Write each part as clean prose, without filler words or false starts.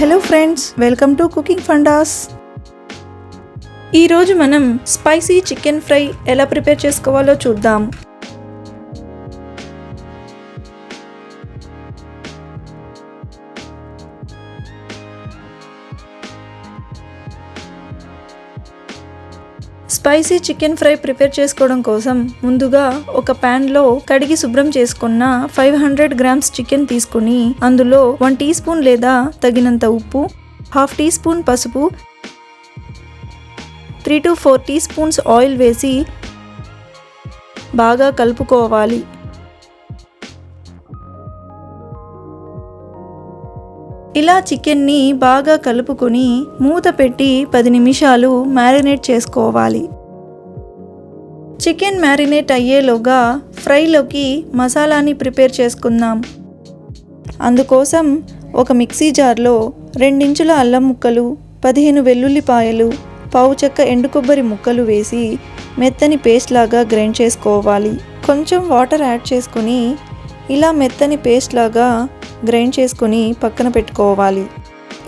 Hello friends, welcome to cooking fundas. ఈరోజు మనం spicy chicken fry ఎలా ప్రిపేర్ చేసుకోవాలో చూద్దాం. స్పైసీ చికెన్ ఫ్రై ప్రిపేర్ చేసుకోవడం కోసం ముందుగా ఒక ప్యాన్లో కడిగి శుభ్రం చేసుకున్న 500 గ్రామ్స్ చికెన్ తీసుకుని అందులో 1 టీ స్పూన్ లేదా తగినంత ఉప్పు, 1/2 టీ స్పూన్ పసుపు, 3 to 4 టీ స్పూన్స్ ఆయిల్ వేసి బాగా కలుపుకోవాలి. ఇలా చికెన్ని బాగా కలుపుకొని మూత పెట్టి 10 నిమిషాలు మ్యారినేట్ చేసుకోవాలి. చికెన్ మ్యారినేట్ అయ్యేలోగా ఫ్రైలోకి మసాలాని ప్రిపేర్ చేసుకుందాం. అందుకోసం ఒక మిక్సీ జార్లో 2 ఇంచుల అల్లం ముక్కలు, 15 వెల్లుల్లిపాయలు, పావు చెక్క ఎండు కొబ్బరి ముక్కలు వేసి మెత్తని పేస్ట్ లాగా గ్రైండ్ చేసుకోవాలి. కొంచెం వాటర్ యాడ్ చేసుకొని ఇలా మెత్తని పేస్ట్ లాగా గ్రైండ్ చేసుకొని పక్కన పెట్టుకోవాలి.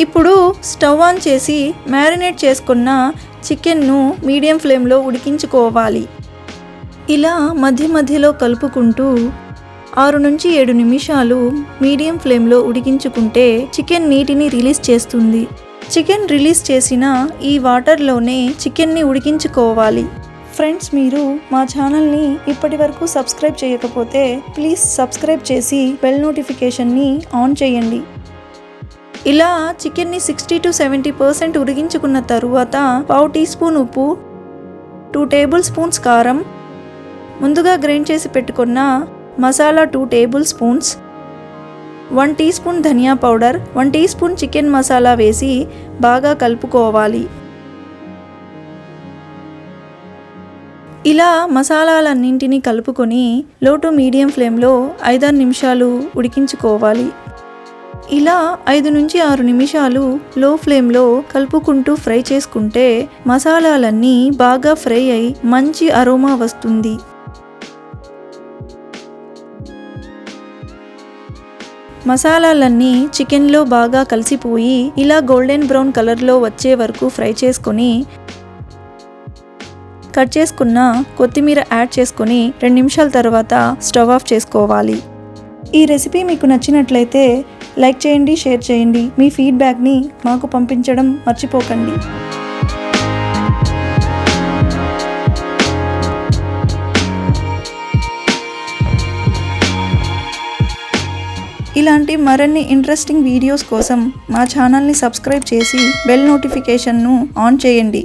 ఇప్పుడు స్టవ్ ఆన్ చేసి మ్యారినేట్ చేసుకున్న చికెన్ను మీడియం ఫ్లేమ్లో ఉడికించుకోవాలి. ఇలా మధ్య మధ్యలో కలుపుకుంటూ 6 నుంచి 7 నిమిషాలు మీడియం ఫ్లేమ్లో ఉడికించుకుంటే చికెన్ నీటిని రిలీజ్ చేస్తుంది. చికెన్ రిలీజ్ చేసిన ఈ వాటర్లోనే చికెన్ని ఉడికించుకోవాలి. ఫ్రెండ్స్, మీరు మా ఛానల్ని ఇప్పటి వరకు సబ్స్క్రైబ్ చేయకపోతే ప్లీజ్ సబ్స్క్రైబ్ చేసి బెల్ నోటిఫికేషన్ని ఆన్ చేయండి. ఇలా చికెన్ని 60 to 70% ఉడికించుకున్న తరువాత పావు టీ స్పూన్ ఉప్పు, 2 టేబుల్ స్పూన్స్ కారం, ముందుగా గ్రైండ్ చేసి పెట్టుకున్న masala 2 tablespoons, 1 teaspoon ధనియా powder, 1 teaspoon chicken masala వేసి బాగా కలుపుకోవాలి. ఇలా మసాలాలన్నింటినీ కలుపుకొని లో టు మీడియం ఫ్లేమ్లో 5-6 నిమిషాలు ఉడికించుకోవాలి. ఇలా 5 నుంచి 6 నిమిషాలు లో ఫ్లేమ్లో కలుపుకుంటూ ఫ్రై చేసుకుంటే మసాలాలన్నీ బాగా ఫ్రై అయి మంచి అరోమా వస్తుంది. మసాలాలన్నీ చికెన్లో బాగా కలిసిపోయి ఇలా గోల్డెన్ బ్రౌన్ కలర్లో వచ్చే వరకు ఫ్రై చేసుకొని కట్ చేసుకున్న కొత్తిమీర యాడ్ చేసుకొని 2 నిమిషాల తర్వాత స్టవ్ ఆఫ్ చేసుకోవాలి. ఈ రెసిపీ మీకు నచ్చినట్లయితే లైక్ చేయండి, షేర్ చేయండి. మీ ఫీడ్బ్యాక్ని మాకు పంపించడం మర్చిపోకండి. ఇలాంటి మరిన్ని ఇంట్రెస్టింగ్ వీడియోస్ కోసం మా ఛానల్ని సబ్స్క్రైబ్ చేసి బెల్ నోటిఫికేషన్ను ఆన్ చేయండి.